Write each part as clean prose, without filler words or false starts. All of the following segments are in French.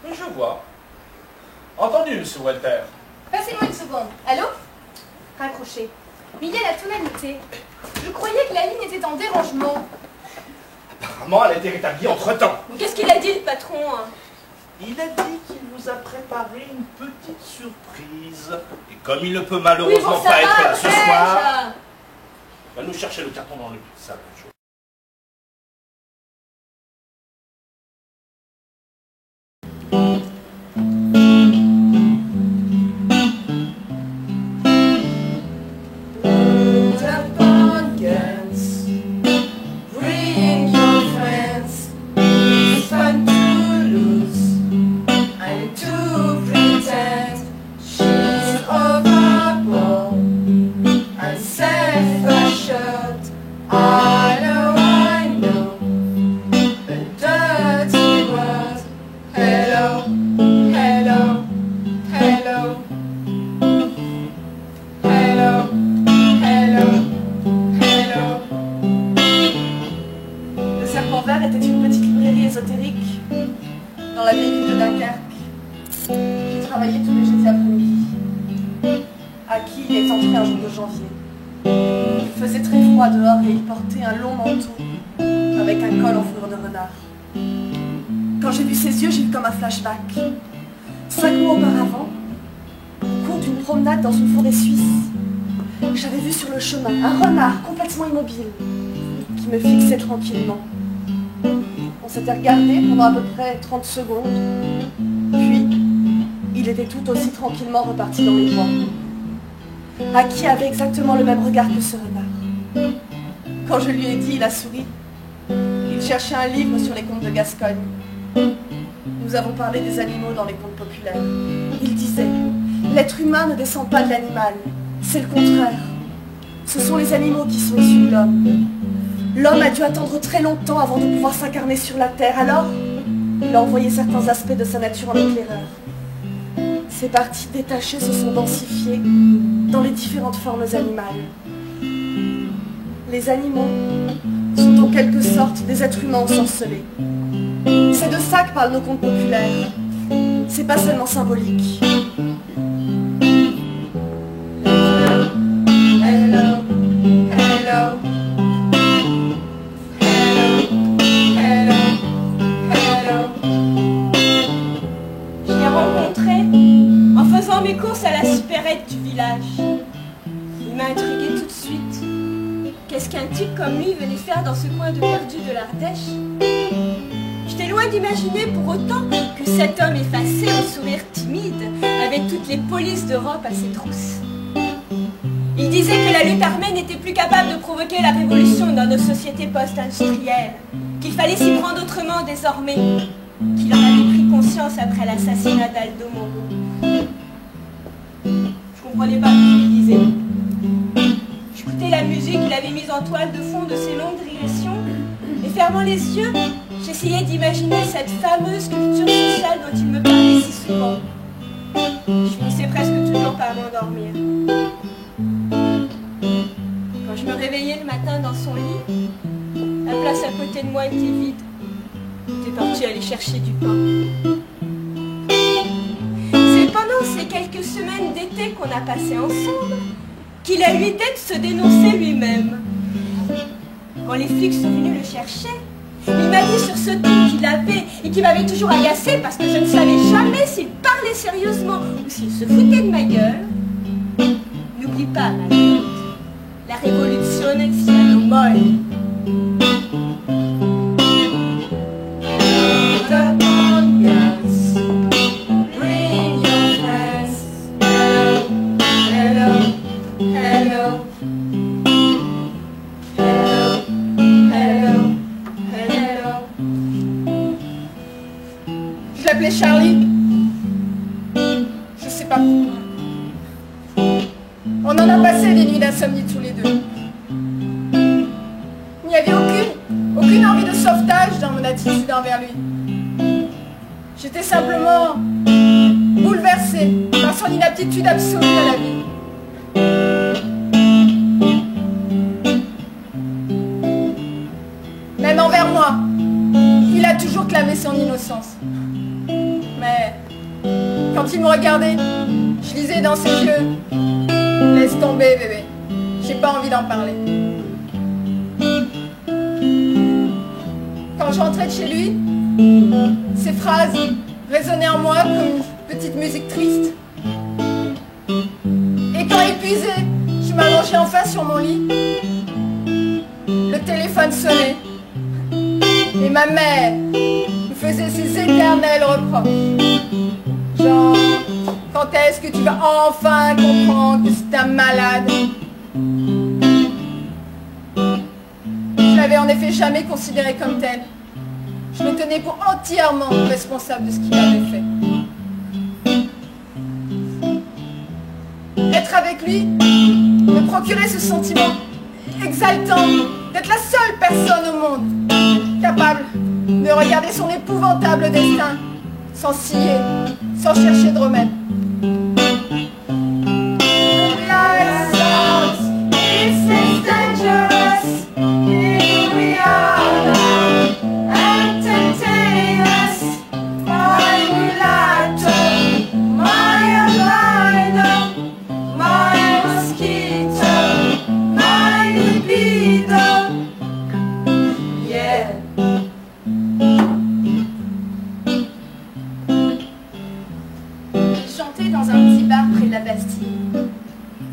Je vois. Entendu, M. Walter. Passez-moi une seconde. Allô? Raccroché. Miguel a tonalité. Je croyais que la ligne était en dérangement. Apparemment, elle a été rétablie entre-temps. Qu'est-ce qu'il a dit, le patron? Il a dit qu'il vous a préparé une petite surprise. Et comme il ne peut malheureusement oui, bon, pas être là ce soir, ça. va nous chercher le carton dans le salon. Dans la vieille ville de Dunkerque, j'ai travaillé tous les jeudis après-midi. Aki est entré un jour de janvier. Il faisait très froid dehors et il portait un long manteau avec un col en fourrure de renard. Quand j'ai vu ses yeux, j'ai eu comme un flashback. 5 mois auparavant, au cours d'une promenade dans une forêt suisse, j'avais vu sur le chemin un renard complètement immobile qui me fixait tranquillement. On s'était regardé pendant à peu près 30 secondes, puis il était tout aussi tranquillement reparti dans les bois. Aki avait exactement le même regard que ce renard. Quand je lui ai dit, il a souri. Il cherchait un livre sur les contes de Gascogne. Nous avons parlé des animaux dans les contes populaires. Il disait, l'être humain ne descend pas de l'animal, c'est le contraire. Ce sont les animaux qui sont issus de l'homme. L'homme a dû attendre très longtemps avant de pouvoir s'incarner sur la terre, alors il a envoyé certains aspects de sa nature en éclaireur. Ces parties détachées se sont densifiées dans les différentes formes animales. Les animaux sont en quelque sorte des êtres humains ensorcelés. C'est de ça que parlent nos contes populaires. C'est pas seulement symbolique. Mes courses à la supérette du village. Il m'a intrigué tout de suite. Qu'est-ce qu'un type comme lui venait faire dans ce coin de perdu de l'Ardèche? J'étais loin d'imaginer pour autant que cet homme effacé au sourire timide avait toutes les polices d'Europe à ses trousses. Il disait que la lutte armée n'était plus capable de provoquer la révolution dans nos sociétés post-industrielles, qu'il fallait s'y prendre autrement désormais, qu'il en avait pris conscience après l'assassinat d'Aldo Moro. Je comprenais pas ce qu'il disait. J'écoutais la musique qu'il avait mise en toile de fond de ses longues digressions et fermant les yeux, j'essayais d'imaginer cette fameuse culture sociale dont il me parlait si souvent. Je finissais presque toujours par m'endormir. Quand je me réveillais le matin dans son lit, la place à côté de moi était vide. J'étais partie aller chercher du pain. Pendant ces quelques semaines d'été qu'on a passées ensemble, qu'il a eu l'idée de se dénoncer lui-même. Quand les flics sont venus le chercher, il m'a dit sur ce ton qu'il avait et qui m'avait toujours agacé parce que je ne savais jamais s'il parlait sérieusement ou s'il se foutait de ma gueule. N'oublie pas, Marguerite, la révolution sia molle. Charlie, je sais pas pourquoi. On en a passé des nuits d'insomnie tous les deux. Il n'y avait aucune envie de sauvetage dans mon attitude envers lui. J'étais simplement bouleversée par son inaptitude absolue à la vie. Même envers moi, il a toujours clamé son innocence. Mais quand il me regardait, je lisais dans ses yeux. Laisse tomber, bébé. J'ai pas envie d'en parler. Quand j'entrais de chez lui, ses phrases résonnaient en moi comme une petite musique triste. Et quand épuisé, je m'allongeais enfin sur mon lit. Le téléphone sonnait. Et ma mère me faisait ses éternels reproches. Genre, quand est-ce que tu vas enfin comprendre que c'est un malade? Je l'avais en effet jamais considéré comme tel. Je me tenais pour entièrement responsable de ce qu'il avait fait. Être avec lui me procurait ce sentiment exaltant d'être la seule personne au monde capable de regarder son épouvantable destin sans scier, sans chercher de remède. Lights out, this is dangerous. Here we are now, entertain us. My mulatto, my albino, my mosquito, my libido. Yeah. Chantait dans un petit bar près de la Bastille.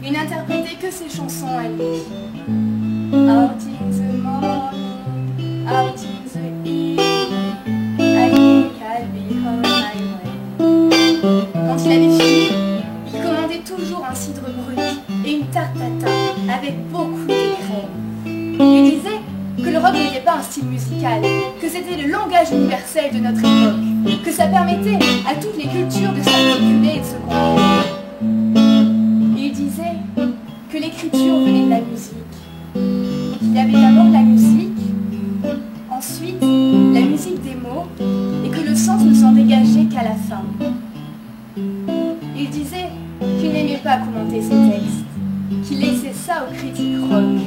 Il n'interprétait que ses chansons à lui. Out in the morning, out in the evening, I think I'll be home my way. Quand il avait fini, il commandait toujours un cidre brut et une tarte tatin avec beaucoup de crème. Il disait que le rock n'était pas un style musical, que c'était le langage universel de notre époque, que ça permettait à toutes les cultures de s'articuler et de se comprendre. Il disait que l'écriture venait de la musique, qu'il y avait d'abord la musique, ensuite la musique des mots, et que le sens ne s'en dégageait qu'à la fin. Il disait qu'il n'aimait pas commenter ses textes, qu'il laissait ça aux critiques rock,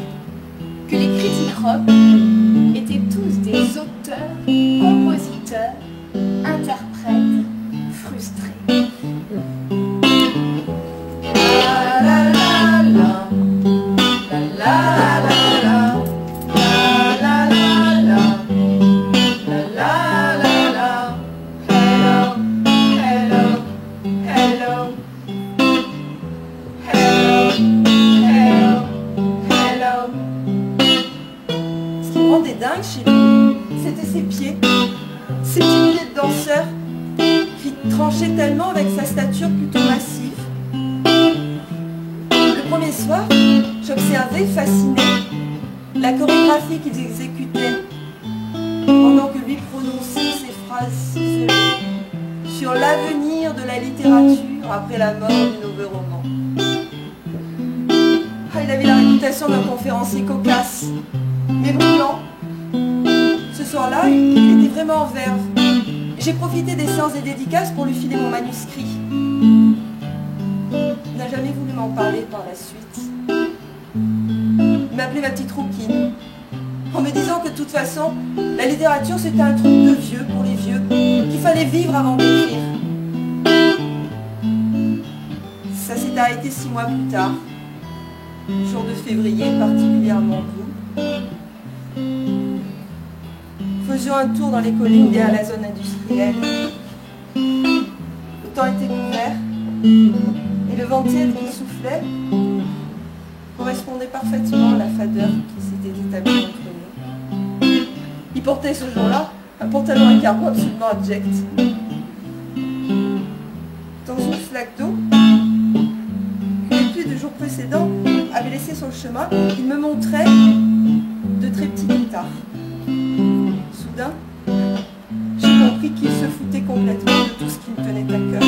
que les critiques rock étaient tous des auteurs, compositeurs, interprètes frustrés. La la la la, la la la la, la la la la, la la la. Hello, hello, hello, hello, hello, hello. Ce qui me rendait dingue chez lui, c'était ses pieds, ses petits pieds de danseur qui tranchaient tellement avec sa stature plutôt massive. Le premier soir, j'observais, fasciné, la chorégraphie qu'ils exécutaient pendant que lui prononçait ses phrases ciselées sur l'avenir de la littérature après la mort du nouveau roman. Ah, il avait la réputation d'un conférencier cocasse, mais brillant. Ce soir-là, il était vraiment en verve. J'ai profité des séances et dédicaces pour lui filer mon manuscrit. Il n'a jamais voulu m'en parler par la suite. Il m'appelait ma petite rouquine, en me disant que de toute façon, la littérature c'était un truc de vieux pour les vieux, qu'il fallait vivre avant d'écrire. Ça s'est arrêté 6 mois plus tard, jour de février particulièrement doux. Faisions un tour dans les collines derrière la zone industrielle. Le temps était couvert et le vent tiède qui soufflait correspondait parfaitement à la fadeur qui s'était établie entre nous. Il portait ce jour-là un pantalon à carreaux absolument abject. Dans une flaque d'eau que les pluies du jour précédent avaient laissé sur le chemin, il me montrait de très petits guitares. Soudain, j'ai compris qu'il se foutait complètement de tout ce qui me tenait à cœur.